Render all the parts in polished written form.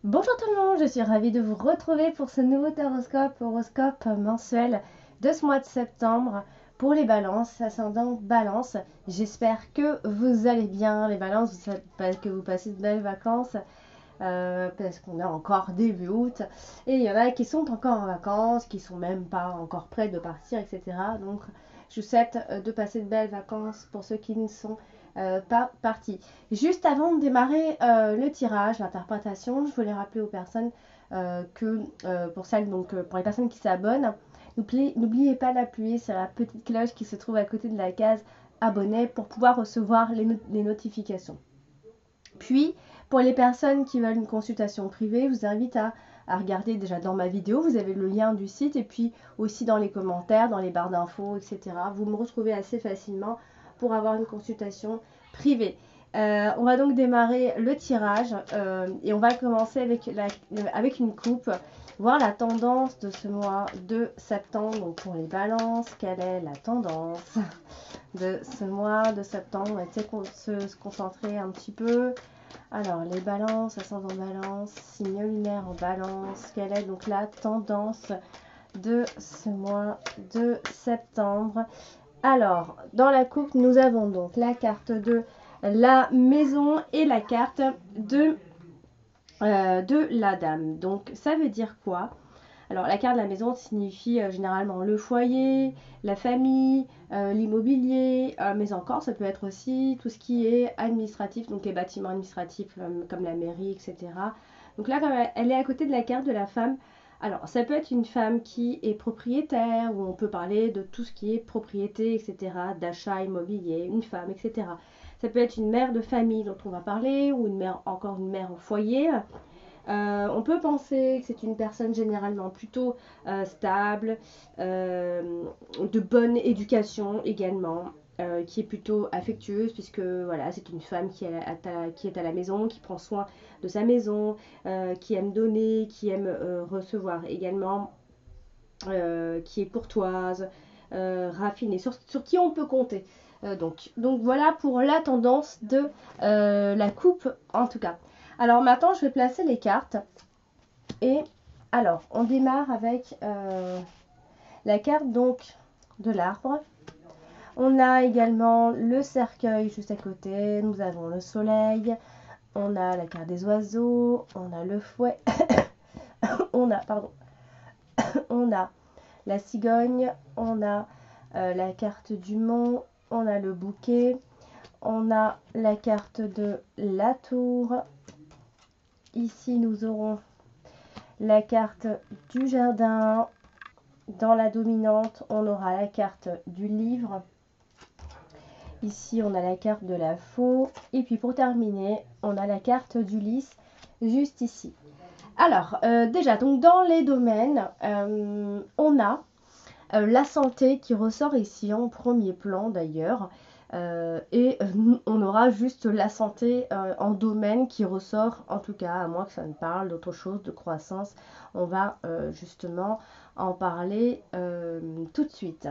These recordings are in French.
Bonjour tout le monde, je suis ravie de vous retrouver pour ce nouveau horoscope mensuel de ce mois de septembre pour les balances, ascendant balance. J'espère que vous allez bien les balances, que vous passez de belles vacances parce qu'on est encore début août et il y en a qui sont encore en vacances, qui sont même pas encore prêts de partir, etc. Donc je vous souhaite de passer de belles vacances pour ceux qui ne sont pas partis. Juste avant de démarrer le tirage, l'interprétation, je voulais rappeler aux personnes que pour les personnes qui s'abonnent, n'oubliez pas d'appuyer sur la petite cloche qui se trouve à côté de la case abonné pour pouvoir recevoir les notifications. Puis, pour les personnes qui veulent une consultation privée, je vous invite à regarder déjà dans ma vidéo, vous avez le lien du site et puis aussi dans les commentaires, dans les barres d'infos, etc. Vous me retrouvez assez facilement pour avoir une consultation privée. On va donc démarrer le tirage et on va commencer avec une coupe, voir la tendance de ce mois de septembre. Donc pour les balances, quelle est la tendance de ce mois de septembre? On va essayer de se concentrer un petit peu. Alors, les balances, ascendant balance, signe lunaire en balance, quelle est donc la tendance de ce mois de septembre? Alors, dans la coupe, nous avons donc la carte de la maison et la carte de la dame. Donc, ça veut dire quoi? Alors, la carte de la maison signifie généralement le foyer, la famille, l'immobilier, mais encore, ça peut être aussi tout ce qui est administratif, donc les bâtiments administratifs comme la mairie, etc. Donc là, comme elle est à côté de la carte de la femme, alors ça peut être une femme qui est propriétaire, ou on peut parler de tout ce qui est propriété, etc., d'achat immobilier, une femme, etc. Ça peut être une mère de famille dont on va parler, ou encore une mère au foyer. On peut penser que c'est une personne généralement plutôt stable, de bonne éducation également, qui est plutôt affectueuse puisque voilà, c'est une femme qui est à la maison, qui prend soin de sa maison, qui aime donner, qui aime recevoir également, qui est courtoise, raffinée, sur qui on peut compter. Donc voilà pour la tendance de la coupe en tout cas. Alors maintenant, je vais placer les cartes. Et alors, on démarre avec la carte donc de l'arbre. On a également le cercueil juste à côté. Nous avons le soleil. On a la carte des oiseaux. On a le fouet. On a la cigogne. On a la carte du mont. On a le bouquet. On a la carte de la tour. Ici, nous aurons la carte du jardin. Dans la dominante, on aura la carte du livre. Ici, on a la carte de la faux. Et puis pour terminer, on a la carte du lys juste ici. Alors, déjà, donc dans les domaines, on a la santé qui ressort ici en premier plan d'ailleurs. On aura juste la santé en domaine qui ressort, en tout cas, à moins que ça ne parle d'autre chose, de croissance. On va justement en parler tout de suite.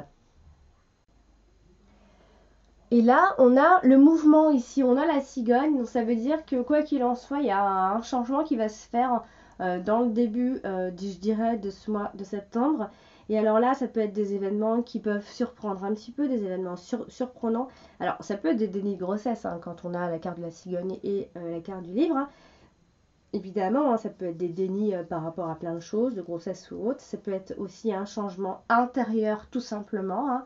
Et là, on a le mouvement ici, on a la cigogne, donc ça veut dire que quoi qu'il en soit, il y a un changement qui va se faire dans le début, je dirais, de ce mois de septembre. Et alors là, ça peut être des événements qui peuvent surprendre un petit peu, des événements surprenants. Alors, ça peut être des dénis de grossesse, hein, quand on a la carte de la cigogne et la carte du livre, hein. Évidemment, hein, ça peut être des dénis par rapport à plein de choses, de grossesse ou autre. Ça peut être aussi un changement intérieur, tout simplement, hein.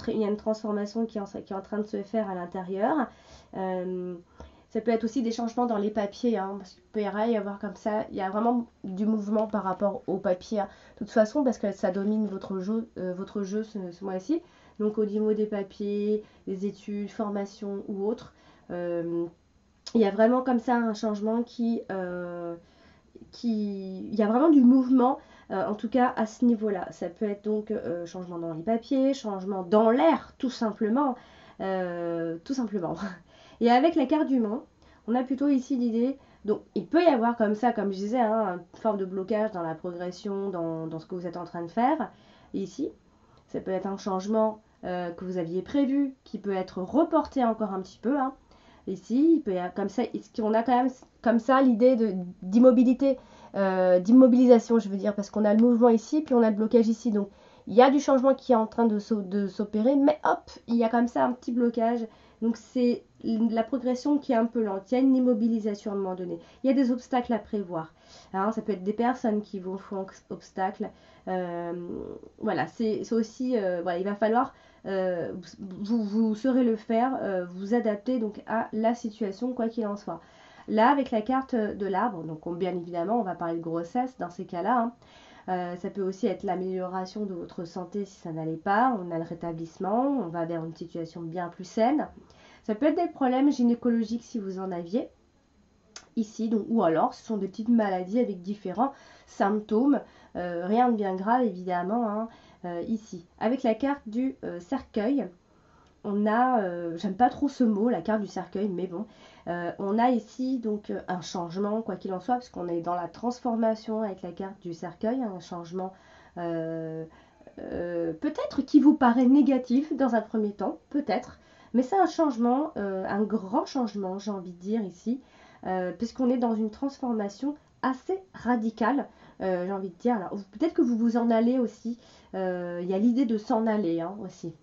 Il y a une transformation qui est en train de se faire à l'intérieur. Ça peut être aussi des changements dans les papiers, hein, parce qu'il peut y avoir comme ça, il y a vraiment du mouvement par rapport au papier, hein. De toute façon, parce que ça domine votre jeu ce mois-ci. Donc au niveau des papiers, des études, formations ou autres, il y a vraiment comme ça un changement il y a vraiment du mouvement, en tout cas à ce niveau-là. Ça peut être donc changement dans les papiers, changement dans l'air, tout simplement. Tout simplement. Et avec la carte du monde, on a plutôt ici l'idée, donc il peut y avoir comme ça, comme je disais, hein, une forme de blocage dans la progression, dans ce que vous êtes en train de faire. Et ici, ça peut être un changement que vous aviez prévu, qui peut être reporté encore un petit peu, hein. ici. Il peut y avoir comme ça, on a quand même comme ça l'idée d'immobilité, d'immobilisation, je veux dire, parce qu'on a le mouvement ici, puis on a le blocage ici. Donc il y a du changement qui est en train de s'opérer, mais hop, il y a comme ça un petit blocage. Donc c'est la progression qui est un peu lente. Il y a une immobilisation à un moment donné. Il y a des obstacles à prévoir. Alors, ça peut être des personnes qui vous font obstacle. Voilà, c'est aussi, voilà, il va falloir, vous saurez le faire, vous adapter donc à la situation, quoi qu'il en soit. Là, avec la carte de l'arbre, donc bien évidemment, on va parler de grossesse dans ces cas-là. Hein. Ça peut aussi être l'amélioration de votre santé si ça n'allait pas. On a le rétablissement, on va vers une situation bien plus saine. Ça peut être des problèmes gynécologiques si vous en aviez ici, donc, ou alors ce sont des petites maladies avec différents symptômes, rien de bien grave évidemment hein, ici. Avec la carte du cercueil, on a, j'aime pas trop ce mot, la carte du cercueil, mais bon, on a ici donc un changement, quoi qu'il en soit, parce qu'on est dans la transformation avec la carte du cercueil, un changement peut-être qui vous paraît négatif dans un premier temps, peut-être, mais c'est un changement, un grand changement, j'ai envie de dire ici, puisqu'on est dans une transformation assez radicale, j'ai envie de dire. Alors, peut-être que vous vous en allez aussi, il y a l'idée de s'en aller hein, aussi.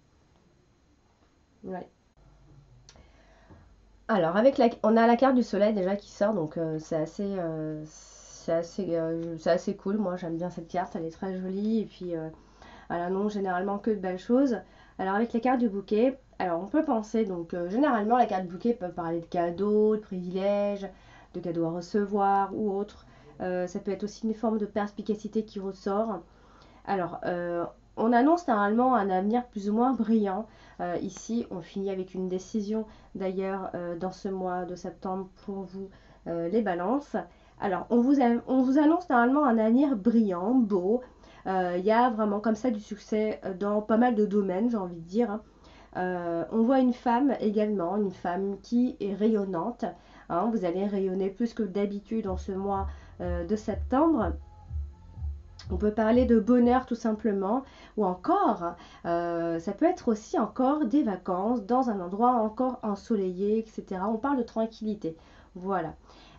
Ouais. Alors, on a la carte du soleil déjà qui sort, donc c'est assez cool. Moi, j'aime bien cette carte, elle est très jolie, et puis elle annonce généralement que de belles choses. Alors, avec la carte du bouquet, alors on peut penser, donc généralement, la carte du bouquet peut parler de cadeaux, de privilèges, de cadeaux à recevoir ou autre. Ça peut être aussi une forme de perspicacité qui ressort. Alors, on annonce normalement un avenir plus ou moins brillant. Ici, on finit avec une décision d'ailleurs dans ce mois de septembre pour vous, les balances. Alors, on vous annonce normalement un avenir brillant, beau. Il y a vraiment comme ça du succès dans pas mal de domaines, j'ai envie de dire. Hein. On voit une femme également, une femme qui est rayonnante. Hein. Vous allez rayonner plus que d'habitude en ce mois de septembre. On peut parler de bonheur tout simplement, ou encore, ça peut être aussi encore des vacances dans un endroit encore ensoleillé, etc. On parle de tranquillité. Voilà.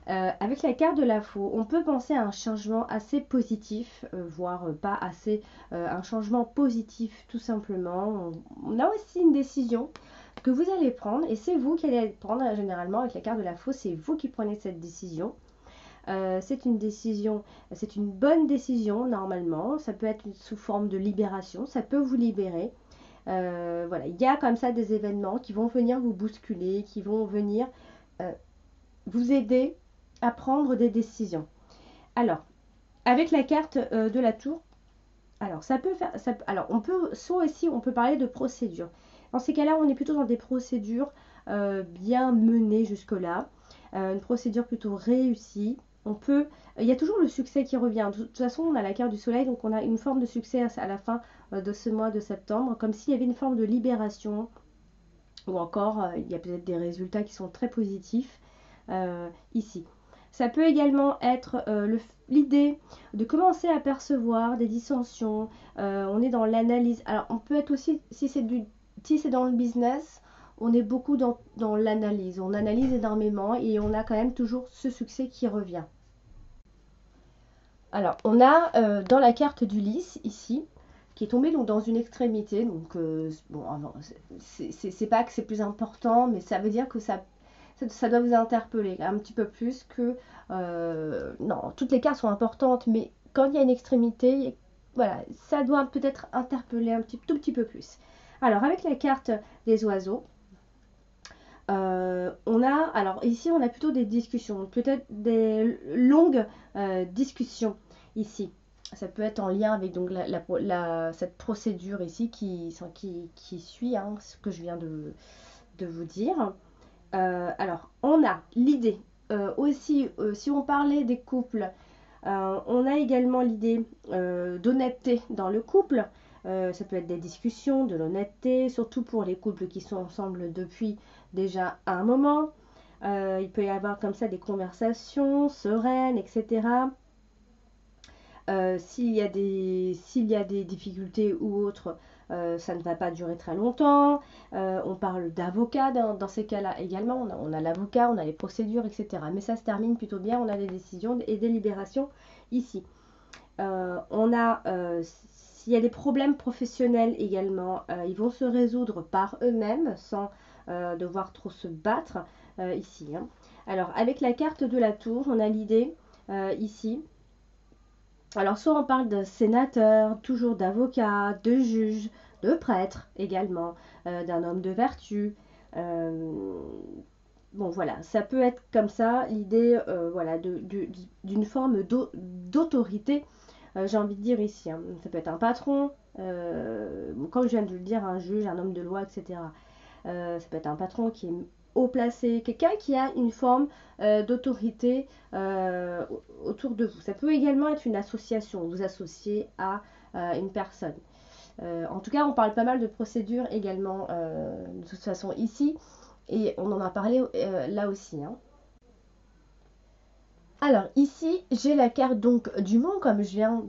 Avec la carte de la faux, on peut penser à un changement assez positif, voire pas assez, un changement positif tout simplement. On a aussi une décision que vous allez prendre, et c'est vous qui allez prendre généralement avec la carte de la faux, c'est vous qui prenez cette décision. C'est une décision, c'est une bonne décision normalement. Ça peut être sous forme de libération, ça peut vous libérer. Voilà, il y a comme ça des événements qui vont venir vous bousculer, qui vont venir euh, vous aider à prendre des décisions. Alors, avec la carte de la tour, alors ça peut faire, alors on peut, soit aussi on peut parler de procédure. Dans ces cas-là, on est plutôt dans des procédures bien menées jusque-là, une procédure plutôt réussie. On peut, il y a toujours le succès qui revient. De toute façon, on a la carte du soleil, donc on a une forme de succès à la fin de ce mois de septembre, comme s'il y avait une forme de libération, ou encore il y a peut-être des résultats qui sont très positifs ici. Ça peut également être l'idée de commencer à percevoir des dissensions. On est dans l'analyse. Alors, on peut être aussi, si c'est dans le business, on est beaucoup dans l'analyse. On analyse énormément et on a quand même toujours ce succès qui revient. Alors, on a dans la carte d'Ulysse, ici, qui est tombée donc, dans une extrémité. Donc, bon, c'est pas que c'est plus important, mais ça veut dire que ça doit vous interpeller un petit peu plus que... non, toutes les cartes sont importantes, mais quand il y a une extrémité, voilà, ça doit peut-être interpeller tout petit peu plus. Alors, avec la carte des oiseaux, alors ici, on a plutôt des discussions, peut-être des longues discussions ici. Ça peut être en lien avec donc, cette procédure ici qui suit hein, ce que je viens de vous dire. Alors, on a l'idée aussi, si on parlait des couples, on a également l'idée d'honnêteté dans le couple. Ça peut être des discussions, de l'honnêteté, surtout pour les couples qui sont ensemble depuis déjà un moment. Il peut y avoir comme ça des conversations sereines, etc. s'il y a des difficultés ou autres, ça ne va pas durer très longtemps. On parle d'avocat dans ces cas-là également. On a l'avocat, on a les procédures, etc. Mais ça se termine plutôt bien. On a des décisions et des libérations ici. S'il y a des problèmes professionnels également, ils vont se résoudre par eux-mêmes sans devoir trop se battre ici. Hein. Alors, avec la carte de la tour, on a l'idée ici. Alors, soit on parle de sénateur, toujours d'avocat, de juge, de prêtre également, d'un homme de vertu. Bon, voilà, ça peut être comme ça, l'idée voilà, d'une forme d'autorité, j'ai envie de dire ici. Hein. Ça peut être un patron, comme je viens de le dire, un juge, un homme de loi, etc. Ça peut être un patron qui est haut placé, quelqu'un qui a une forme d'autorité autour de vous. Ça peut également être une association, vous associez à une personne. En tout cas, on parle pas mal de procédures également de toute façon ici, et on en a parlé là aussi. Hein. Alors ici, j'ai la carte donc du monde comme je viens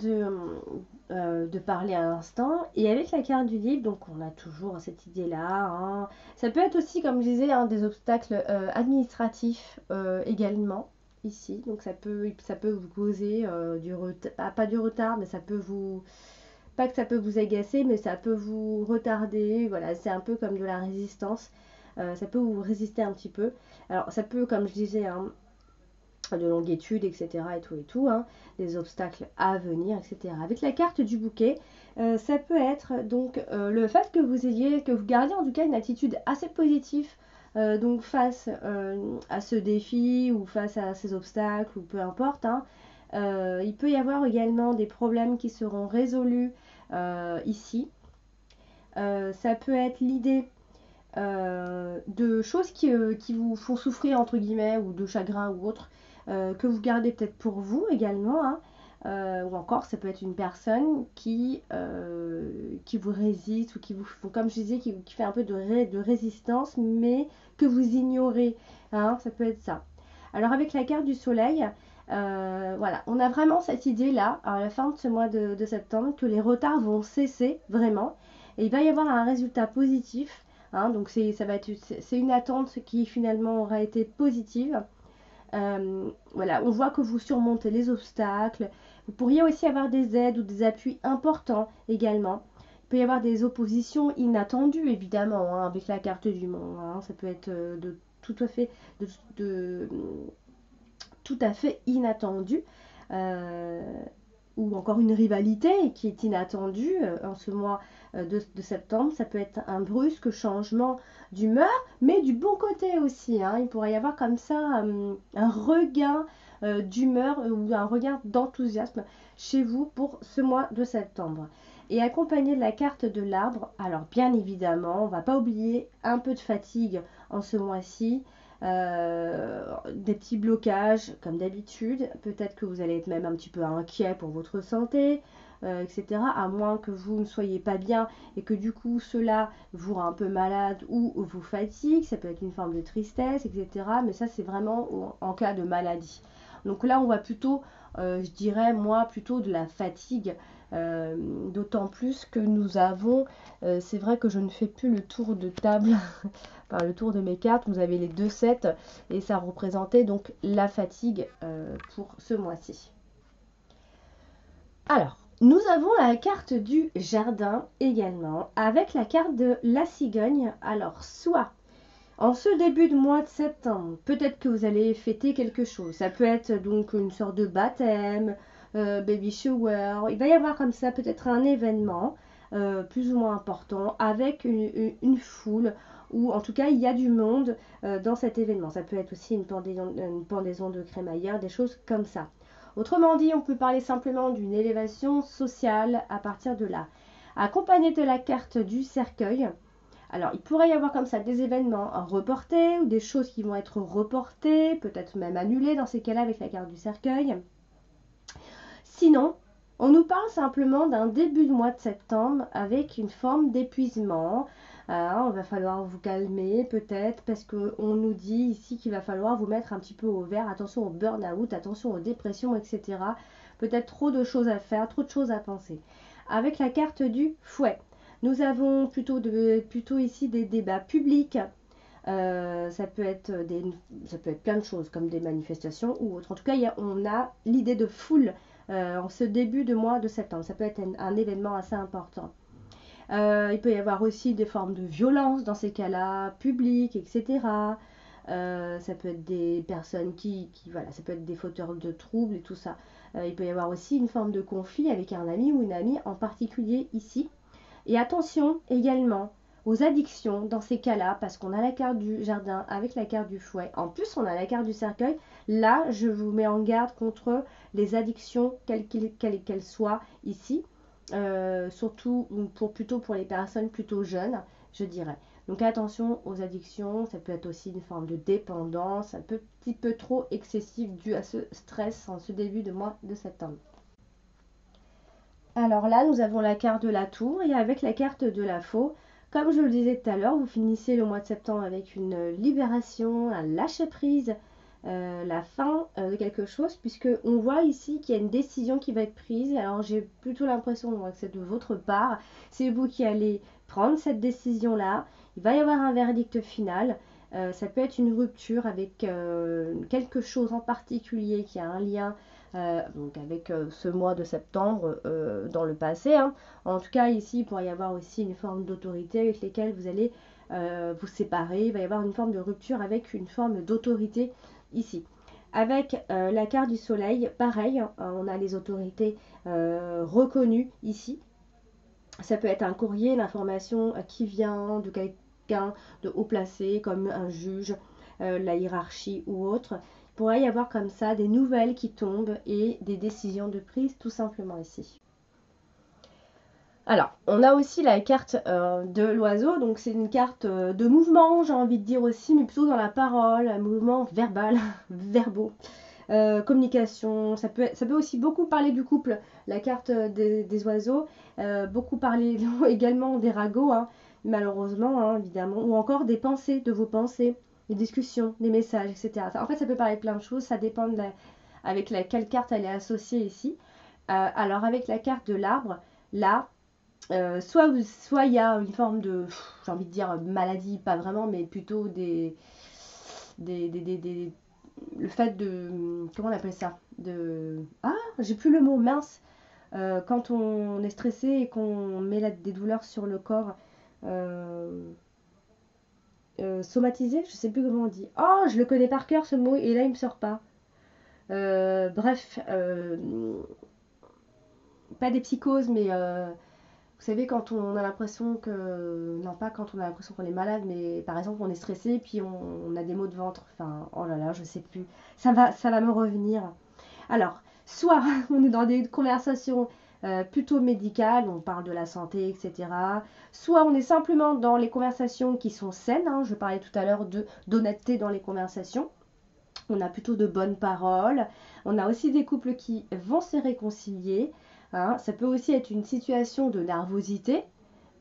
de parler à l'instant. Et avec la carte du livre, donc on a toujours cette idée-là. Hein. Ça peut être aussi, comme je disais, hein, des obstacles administratifs également ici. Donc ça peut vous causer du retard, pas du retard, mais ça peut vous... Pas que ça peut vous agacer, mais ça peut vous retarder. Voilà, c'est un peu comme de la résistance. Ça peut vous résister un petit peu. Alors ça peut, comme je disais, hein, de longue étude, etc. et tout, hein, des obstacles à venir, etc. Avec la carte du bouquet, ça peut être donc le fait que vous gardiez en tout cas une attitude assez positive donc face à ce défi ou face à ces obstacles ou peu importe. Hein. Il peut y avoir également des problèmes qui seront résolus ici. Ça peut être l'idée de choses qui vous font souffrir entre guillemets ou de chagrin ou autre que vous gardez peut-être pour vous également hein, ou encore ça peut être une personne qui vous résiste ou qui vous comme je disais qui fait un peu de résistance mais que vous ignorez hein, ça peut être ça. Alors avec la carte du soleil voilà, on a vraiment cette idée là à la fin de ce mois de septembre que les retards vont cesser vraiment et il va y avoir un résultat positif. Hein, donc c'est une attente qui finalement aura été positive. Voilà, on voit que vous surmontez les obstacles. Vous pourriez aussi avoir des aides ou des appuis importants également. Il peut y avoir des oppositions inattendues évidemment hein, avec la carte du monde. Hein, ça peut être tout à fait, tout à fait inattendu. Ou encore une rivalité qui est inattendue en ce mois de septembre. Ça peut être un brusque changement d'humeur, mais du bon côté aussi. Hein. Il pourrait y avoir comme ça un regain d'humeur ou un regain d'enthousiasme chez vous pour ce mois de septembre. Et accompagné de la carte de l'arbre, alors bien évidemment, on ne va pas oublier un peu de fatigue en ce mois-ci. Des petits blocages comme d'habitude, peut-être que vous allez être même un petit peu inquiet pour votre santé, etc. À moins que vous ne soyez pas bien et que du coup cela vous rend un peu malade ou vous fatigue, ça peut être une forme de tristesse, etc. Mais ça c'est vraiment en cas de maladie. Donc là on voit plutôt, je dirais moi plutôt de la fatigue, d'autant plus que nous avons, c'est vrai que je ne fais plus le tour de table par le tour de mes cartes, vous avez les 2 sets et ça représentait donc la fatigue pour ce mois-ci. Alors, nous avons la carte du jardin également avec la carte de la cigogne. Alors, soit en ce début de mois de septembre, peut-être que vous allez fêter quelque chose. Ça peut être donc une sorte de baptême, baby shower. Il va y avoir comme ça peut-être un événement plus ou moins important avec une foule ou en tout cas il y a du monde dans cet événement. Ça peut être aussi une pendaison de crémaillère, des choses comme ça. Autrement dit, on peut parler simplement d'une élévation sociale à partir de là. Accompagné de la carte du cercueil, alors il pourrait y avoir comme ça des événements reportés ou des choses qui vont être reportées, peut-être même annulées dans ces cas-là avec la carte du cercueil. Sinon, on nous parle simplement d'un début de mois de septembre avec une forme d'épuisement. On va falloir vous calmer peut-être parce qu'on nous dit ici qu'il va falloir vous mettre un petit peu au vert. Attention au burn-out, attention aux dépressions, etc. peut-être trop de choses à faire, trop de choses à penser. Avec la carte du fouet, nous avons plutôt ici des débats publics. Ça peut être plein de choses comme des manifestations ou autre. En tout cas, on a l'idée de foule en ce début de mois de septembre. Ça peut être un événement assez important. Il peut y avoir aussi des formes de violence dans ces cas-là, publiques, etc. Ça peut être des personnes voilà, ça peut être des fauteurs de troubles et tout ça. Il peut y avoir aussi une forme de conflit avec un ami ou une amie en particulier ici. Et attention également aux addictions dans ces cas-là, parce qu'on a la carte du jardin avec la carte du fouet. En plus, on a la carte du cercueil. Là, je vous mets en garde contre les addictions, quelles qu'elles soient ici. Surtout plutôt pour les personnes plutôt jeunes, je dirais. Donc attention aux addictions, ça peut être aussi une forme de dépendance, un petit peu trop excessif dû à ce stress en ce début de mois de septembre. Alors là, nous avons la carte de la tour et avec la carte de la faux, comme je le disais tout à l'heure, vous finissez le mois de septembre avec une libération, un lâcher-prise, la fin de quelque chose, puisque on voit ici qu'il y a une décision qui va être prise. Alors j'ai plutôt l'impression que c'est de votre part, c'est vous qui allez prendre cette décision-là. Il va y avoir un verdict final. Ça peut être une rupture avec quelque chose en particulier qui a un lien donc avec ce mois de septembre dans le passé. Hein. En tout cas, ici, il pourrait y avoir aussi une forme d'autorité avec lesquelles vous allez vous séparer. Il va y avoir une forme de rupture avec une forme d'autorité ici. Avec la carte du soleil, pareil, on a les autorités reconnues ici. Ça peut être un courrier, l'information qui vient de quelqu'un de haut placé, comme un juge, la hiérarchie ou autre. Il pourrait y avoir comme ça des nouvelles qui tombent et des décisions de prise tout simplement ici. Alors, on a aussi la carte de l'oiseau, donc c'est une carte de mouvement, j'ai envie de dire aussi, mais plutôt dans la parole, un mouvement verbal, verbaux. Communication, ça peut aussi beaucoup parler du couple, la carte des oiseaux, beaucoup parler également des ragots, hein, malheureusement, hein, évidemment, ou encore des pensées, de vos pensées, des discussions, des messages, etc. En fait, ça peut parler de plein de choses, ça dépend avec quelle carte elle est associée ici. Alors, avec la carte de l'arbre, là, soit il y a une forme de, j'ai envie de dire maladie, pas vraiment, mais plutôt le fait de, comment on appelle ça, j'ai plus le mot, mince, quand on est stressé et qu'on met des douleurs sur le corps, somatisé, je sais plus comment on dit. Oh, je le connais par cœur ce mot et là il me sort pas. Bref, pas des psychoses, mais vous savez, quand on a l'impression que... Non, pas quand on a l'impression qu'on est malade, mais par exemple, on est stressé, puis on a des maux de ventre. Enfin, oh là là, je sais plus. Ça va me revenir. Alors, soit on est dans des conversations plutôt médicales, on parle de la santé, etc. Soit on est simplement dans les conversations qui sont saines. Hein, je parlais tout à l'heure d'honnêteté dans les conversations. On a plutôt de bonnes paroles. On a aussi des couples qui vont se réconcilier. Hein. Ça peut aussi être une situation de nervosité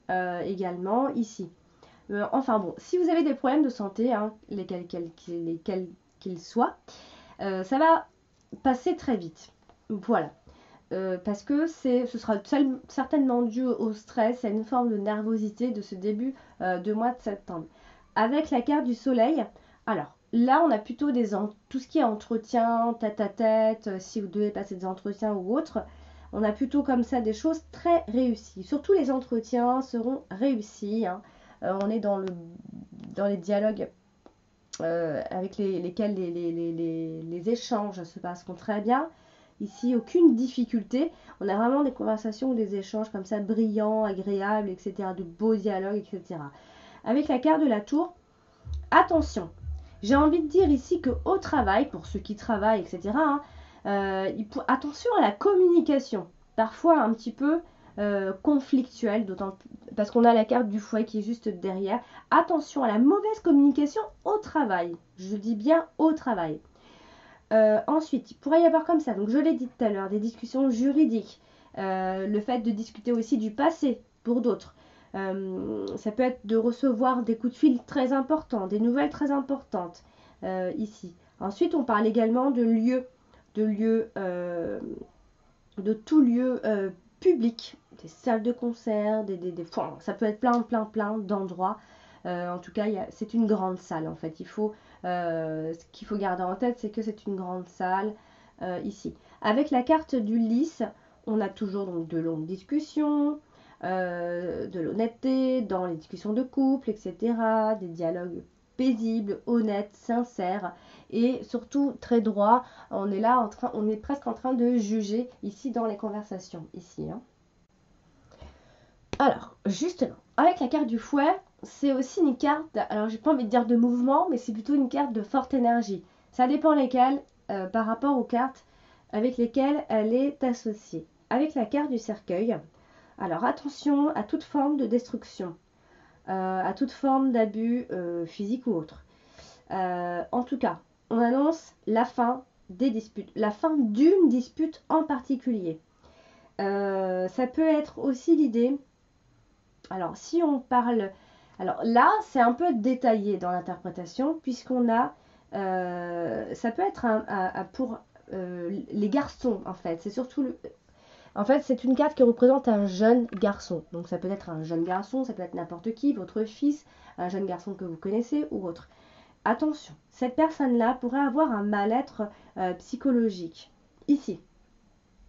également ici. Enfin bon, si vous avez des problèmes de santé, hein, lesquels qu'ils soient, ça va passer très vite. Voilà. Parce que ce sera certainement dû au stress, à une forme de nervosité de ce début de mois de septembre. Avec la carte du soleil, alors là on a plutôt tout ce qui est entretien, tête à tête, si vous devez passer des entretiens ou autres, on a plutôt comme ça des choses très réussies. Surtout les entretiens seront réussis. Hein. On est dans les dialogues avec lesquels les échanges se passeront très bien. Ici, aucune difficulté. On a vraiment des conversations ou des échanges comme ça, brillants, agréables, etc. De beaux dialogues, etc. Avec la carte de la tour, attention. J'ai envie de dire ici qu'au travail, pour ceux qui travaillent, etc., hein, attention à la communication. Parfois un petit peu conflictuelle, d'autant parce qu'on a la carte du fouet qui est juste derrière. Attention à la mauvaise communication au travail. Je dis bien au travail. Ensuite, il pourrait y avoir comme ça, donc je l'ai dit tout à l'heure, des discussions juridiques, le fait de discuter aussi du passé pour d'autres. Ça peut être de recevoir des coups de fil très importants, des nouvelles très importantes ici. Ensuite, on parle également de lieux de tout lieu public, des salles de concert, enfin, ça peut être plein d'endroits. En tout cas, c'est une grande salle en fait. Ce qu'il faut garder en tête, c'est que c'est une grande salle ici. Avec la carte du lys, on a toujours donc de longues discussions, de l'honnêteté dans les discussions de couple, etc. Des dialogues paisibles, honnêtes, sincères et surtout très droits. On est là on est presque en train de juger ici dans les conversations ici. Hein. Alors justement, avec la carte du fouet, c'est aussi une carte. Alors j'ai pas envie de dire de mouvement, mais c'est plutôt une carte de forte énergie. Ça dépend lesquelles par rapport aux cartes avec lesquelles elle est associée. Avec la carte du cercueil, alors attention à toute forme de destruction, à toute forme d'abus physique ou autre. En tout cas, on annonce la fin des disputes, la fin d'une dispute en particulier. Ça peut être aussi l'idée. Alors, si on parle. Alors là, c'est un peu détaillé dans l'interprétation, puisqu'on a. Ça peut être pour les garçons, en fait. C'est surtout En fait, c'est une carte qui représente un jeune garçon. Donc ça peut être un jeune garçon, ça peut être n'importe qui, votre fils, un jeune garçon que vous connaissez ou autre. Attention, cette personne-là pourrait avoir un mal-être psychologique. Ici.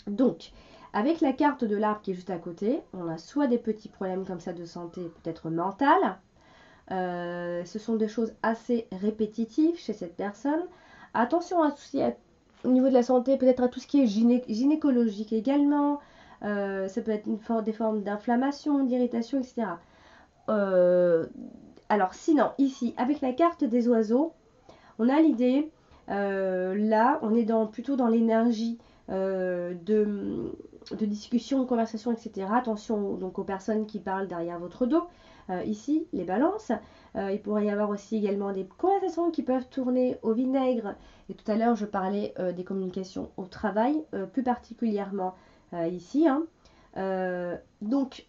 Donc, avec la carte de l'arbre qui est juste à côté, on a soit des petits problèmes comme ça de santé, peut-être mentale. Ce sont des choses assez répétitives chez cette personne. Attention aussi au niveau de la santé, peut-être à tout ce qui est gynécologique également. Ça peut être des formes d'inflammation, d'irritation, etc. Alors sinon, ici, avec la carte des oiseaux, on a l'idée, là, on est plutôt dans l'énergie de discussion, de conversation, etc. Attention donc aux personnes qui parlent derrière votre dos. Ici, les balances. Il pourrait y avoir aussi également des conversations qui peuvent tourner au vinaigre. Et tout à l'heure, je parlais des communications au travail, plus particulièrement ici. Hein. Donc,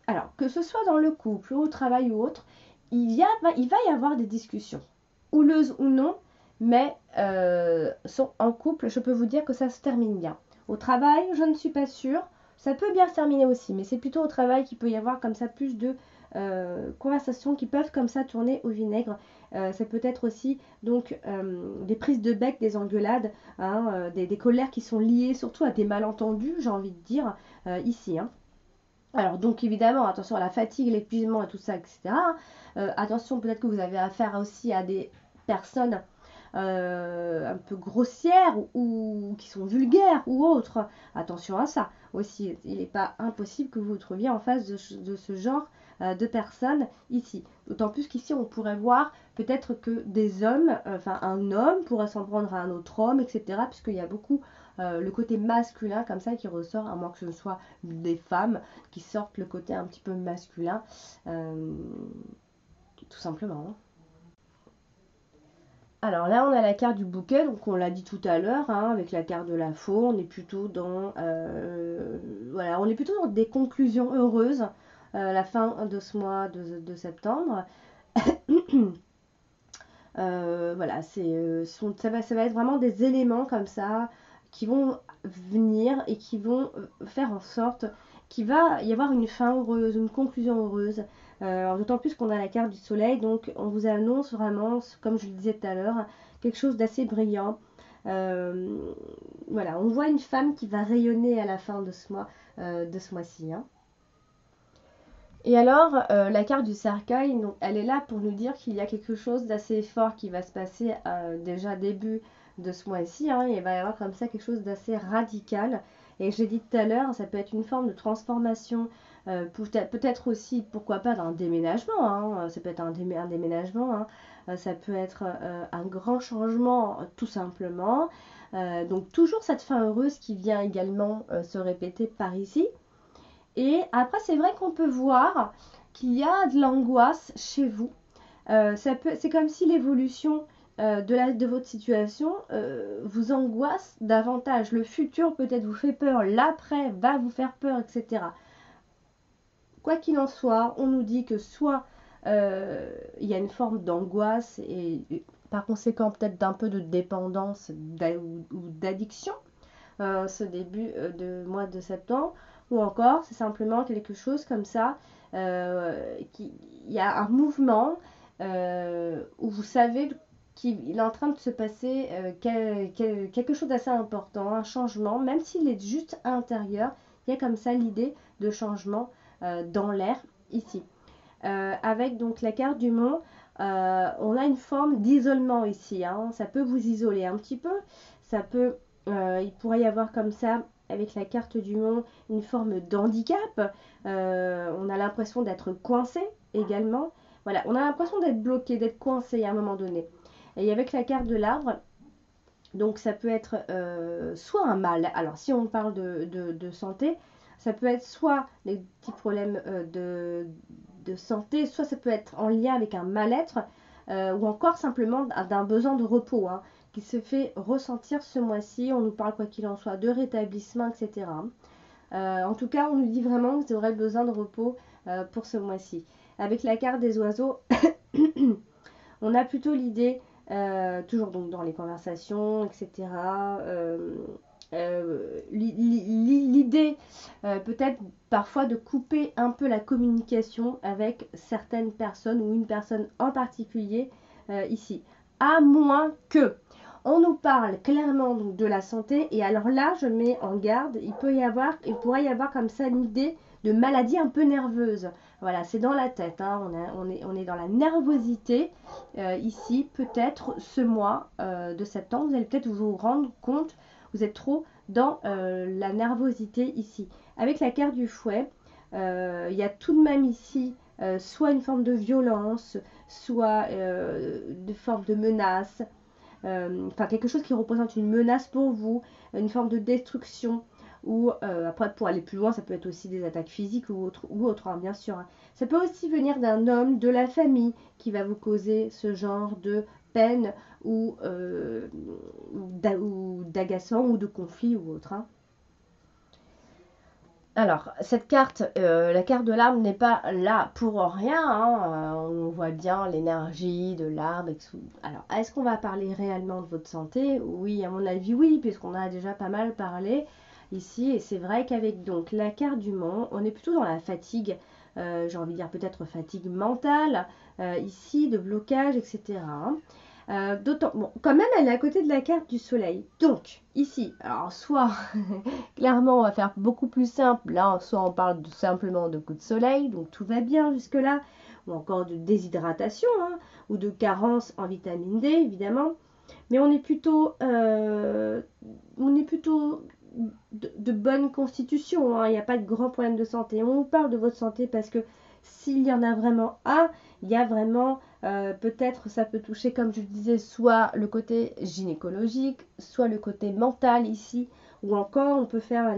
alors, que ce soit dans le couple, au travail ou autre, il va y avoir des discussions, houleuses ou non, mais sont en couple, je peux vous dire que ça se termine bien. Au travail, je ne suis pas sûre. Ça peut bien se terminer aussi, mais c'est plutôt au travail qu'il peut y avoir comme ça plus de conversations qui peuvent comme ça tourner au vinaigre. Ça peut être aussi donc des prises de bec, des engueulades, hein, des colères qui sont liées surtout à des malentendus, j'ai envie de dire, ici. Hein. Alors donc évidemment, attention à la fatigue, l'épuisement et tout ça, etc. Attention, peut-être que vous avez affaire aussi à des personnes un peu grossières ou qui sont vulgaires ou autres. Attention à ça aussi. Il n'est pas impossible que vous vous trouviez en face de ce genre de personnes ici. D'autant plus qu'ici, on pourrait voir peut-être que des hommes, enfin un homme pourrait s'en prendre à un autre homme, etc. Puisqu'il y a beaucoup le côté masculin comme ça qui ressort, à moins que ce soit des femmes qui sortent le côté un petit peu masculin, tout simplement. Alors là, on a la carte du bouquet, donc on l'a dit tout à l'heure, hein, avec la carte de la faux, on est plutôt dans, voilà, on est plutôt dans des conclusions heureuses, la fin de ce mois de septembre. Voilà, ça va être vraiment des éléments comme ça qui vont venir et qui vont faire en sorte qu'il va y avoir une fin heureuse, une conclusion heureuse. D'autant plus qu'on a la carte du soleil, donc on vous annonce vraiment, comme je le disais tout à l'heure, quelque chose d'assez brillant. Voilà, on voit une femme qui va rayonner à la fin de ce mois-ci. Hein. Et alors, la carte du cercueil, donc, elle est là pour nous dire qu'il y a quelque chose d'assez fort qui va se passer déjà début de ce mois-ci. Hein, il va y avoir comme ça quelque chose d'assez radical. Et j'ai dit tout à l'heure, ça peut être une forme de transformation, peut-être aussi, pourquoi pas, d'un déménagement. Hein, ça peut être un déménagement. Hein, ça peut être un grand changement, tout simplement. Donc toujours cette fin heureuse qui vient également se répéter par ici. Et après, c'est vrai qu'on peut voir qu'il y a de l'angoisse chez vous. C'est comme si l'évolution de votre situation vous angoisse davantage. Le futur peut-être vous fait peur, l'après va vous faire peur, etc. Quoi qu'il en soit, on nous dit que soit il y a une forme d'angoisse et par conséquent peut-être d'un peu de dépendance ou d'addiction. ce début de mois de septembre, ou encore c'est simplement quelque chose comme ça, il y a un mouvement où vous savez qu'il est en train de se passer quelque chose d'assez important, un changement, même s'il est juste intérieur, il y a comme ça l'idée de changement dans l'air ici. Avec donc la carte du mont, on a une forme d'isolement ici, hein. Ça peut vous isoler un petit peu, ça peut, il pourrait y avoir comme ça, avec la carte du mont, une forme d'handicap. On a l'impression d'être coincé également. Voilà, on a l'impression d'être bloqué, d'être coincé à un moment donné. Et avec la carte de l'arbre, donc ça peut être soit un mal. Alors si on parle de santé, ça peut être soit des petits problèmes de santé, soit ça peut être en lien avec un mal-être, ou encore simplement d'un besoin de repos, hein, qui se fait ressentir ce mois-ci. On nous parle quoi qu'il en soit de rétablissement, etc. En tout cas, on nous dit vraiment que vous aurez besoin de repos pour ce mois-ci. Avec la carte des oiseaux, on a plutôt l'idée, toujours donc dans les conversations, etc. L'idée peut-être parfois de couper un peu la communication avec certaines personnes ou une personne en particulier ici. À moins que on nous parle clairement donc, de la santé, et alors là je mets en garde, il pourrait y avoir comme ça une idée de maladie un peu nerveuse. Voilà, c'est dans la tête, hein, on est dans la nervosité ici. Peut-être ce mois de septembre, vous allez peut-être vous rendre compte, vous êtes trop dans la nervosité ici. Avec la carte du fouet, il y a tout de même ici soit une forme de violence, soit une forme de menace, enfin quelque chose qui représente une menace pour vous, une forme de destruction, ou après pour aller plus loin, ça peut être aussi des attaques physiques ou autre, hein, bien sûr, hein. Ça peut aussi venir d'un homme de la famille qui va vous causer ce genre de peine ou d'agacement ou de conflit ou autre, hein. Alors, cette carte, la carte de l'arbre n'est pas là pour rien, hein. On voit bien l'énergie de l'arbre. Alors, est-ce qu'on va parler réellement de votre santé? Oui, à mon avis, oui, puisqu'on a déjà pas mal parlé ici. Et c'est vrai qu'avec donc la carte du mont, on est plutôt dans la fatigue. J'ai envie de dire peut-être fatigue mentale, ici, de blocage, etc. D'autant, bon, quand même, elle est à côté de la carte du soleil. Donc, ici, alors soit, clairement, on va faire beaucoup plus simple. Là, soit on parle simplement de coups de soleil, donc tout va bien jusque-là, ou encore de déshydratation, hein, ou de carence en vitamine D, évidemment. Mais on est plutôt de bonne constitution, hein. Il n'y a pas de grands problèmes de santé. On vous parle de votre santé parce que s'il y en a vraiment un, il y a vraiment peut-être ça peut toucher, comme je le disais, soit le côté gynécologique, soit le côté mental ici, ou encore on peut faire un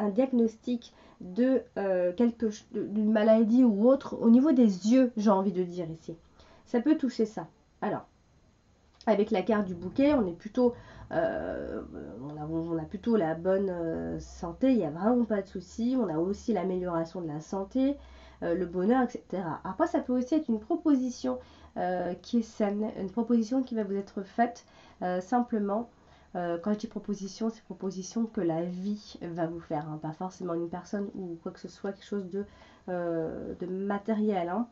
diagnostic de d'une maladie ou autre au niveau des yeux, j'ai envie de dire ici. Ça peut toucher ça. Alors, avec la carte du bouquet, on est plutôt, on a plutôt la bonne santé, il n'y a vraiment pas de souci. On a aussi l'amélioration de la santé, le bonheur, etc. Après, ça peut aussi être une proposition qui est saine, une proposition qui va vous être faite simplement. Quand je dis proposition, c'est proposition que la vie va vous faire, hein, pas forcément une personne ou quoi que ce soit, quelque chose de matériel, hein.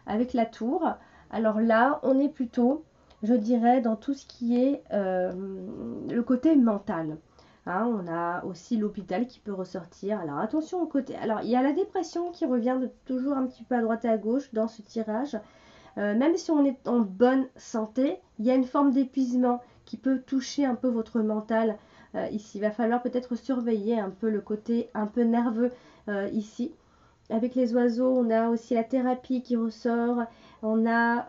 Avec la tour, alors là, on est plutôt, je dirais, dans tout ce qui est le côté mental, hein. On a aussi l'hôpital qui peut ressortir. Alors attention au côté. Alors il y a la dépression qui revient toujours un petit peu à droite et à gauche dans ce tirage. Même si on est en bonne santé, il y a une forme d'épuisement qui peut toucher un peu votre mental ici. Il va falloir peut-être surveiller un peu le côté un peu nerveux ici. Avec les oiseaux, on a aussi la thérapie qui ressort. On a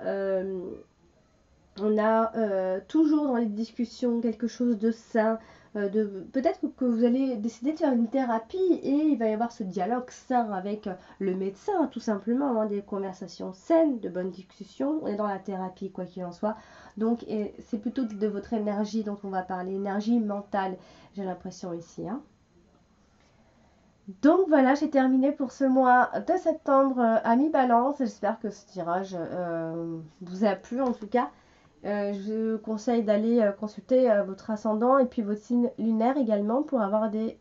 toujours dans les discussions quelque chose de sain. Peut-être que vous allez décider de faire une thérapie et il va y avoir ce dialogue sain avec le médecin, tout simplement, hein, des conversations saines, de bonnes discussions. On est dans la thérapie, quoi qu'il en soit. Donc, c'est plutôt de votre énergie dont on va parler, énergie mentale, j'ai l'impression ici, hein. Donc voilà, j'ai terminé pour ce mois de septembre à mi-balance. J'espère que ce tirage vous a plu en tout cas. Je vous conseille d'aller consulter votre ascendant et puis votre signe lunaire également pour avoir des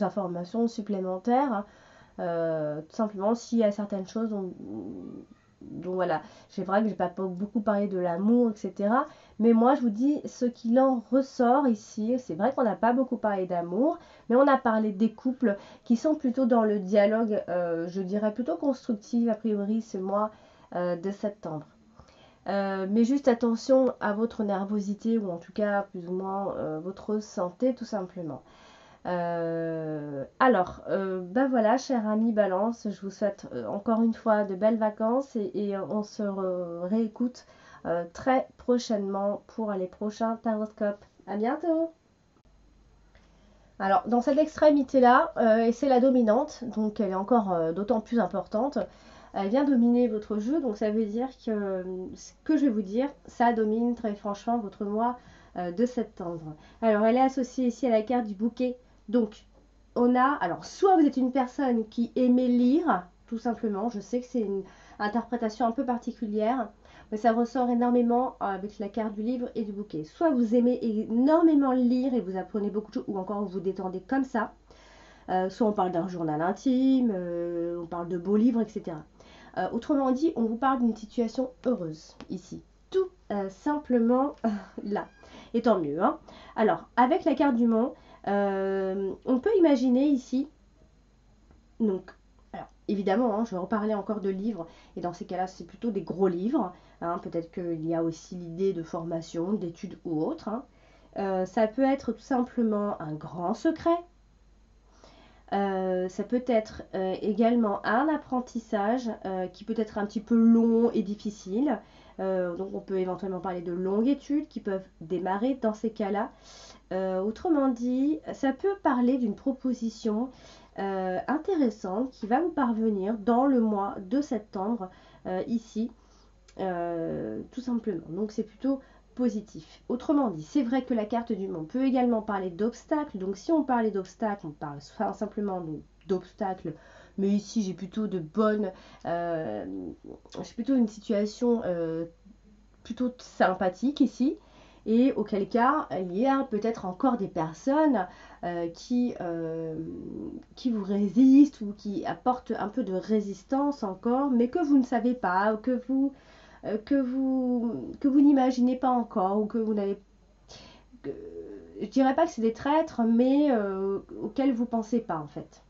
informations supplémentaires, hein. Tout simplement s'il y a certaines choses donc voilà, c'est vrai que je n'ai pas beaucoup parlé de l'amour, etc. Mais moi, je vous dis ce qu'il en ressort ici. C'est vrai qu'on n'a pas beaucoup parlé d'amour, mais on a parlé des couples qui sont plutôt dans le dialogue, je dirais plutôt constructif, a priori, ce mois de septembre. Mais juste attention à votre nervosité ou en tout cas plus ou moins votre santé tout simplement. Ben voilà, cher ami Balance, je vous souhaite encore une fois de belles vacances et on se réécoute très prochainement pour les prochains taroscopes. À bientôt! Alors, dans cette extrémité-là, et c'est la dominante, donc elle est encore d'autant plus importante, elle vient dominer votre jeu, donc ça veut dire que ce que je vais vous dire, ça domine très franchement votre mois de septembre. Alors, elle est associée ici à la carte du bouquet, donc on a, alors soit vous êtes une personne qui aimait lire, tout simplement, je sais que c'est une interprétation un peu particulière, mais ça ressort énormément avec la carte du livre et du bouquet. Soit vous aimez énormément lire et vous apprenez beaucoup de choses, ou encore vous vous détendez comme ça. Soit on parle d'un journal intime, on parle de beaux livres, etc. Autrement dit, on vous parle d'une situation heureuse ici. Tout simplement là. Et tant mieux, hein. Alors, avec la carte du monde, on peut imaginer ici, donc, alors évidemment, hein, je vais reparler encore de livres, et dans ces cas-là, c'est plutôt des gros livres, hein. Peut-être qu'il y a aussi l'idée de formation, d'études ou autre, hein. Ça peut être tout simplement un grand secret. Ça peut être également un apprentissage qui peut être un petit peu long et difficile. Donc on peut éventuellement parler de longues études qui peuvent démarrer dans ces cas-là. Autrement dit, ça peut parler d'une proposition intéressante qui va vous parvenir dans le mois de septembre ici, tout simplement. Donc c'est plutôt positif. Autrement dit, c'est vrai que la carte du monde peut également parler d'obstacles. Donc si on parlait d'obstacles, on parle simplement d'obstacles. Mais ici, j'ai plutôt de bonnes... j'ai plutôt une situation plutôt sympathique ici. Et auquel cas, il y a peut-être encore des personnes qui vous résistent ou qui apportent un peu de résistance encore, mais que vous ne savez pas, ou que vous n'imaginez pas encore, ou que vous n'avez... Je dirais pas que c'est des traîtres, mais auxquels vous pensez pas en fait.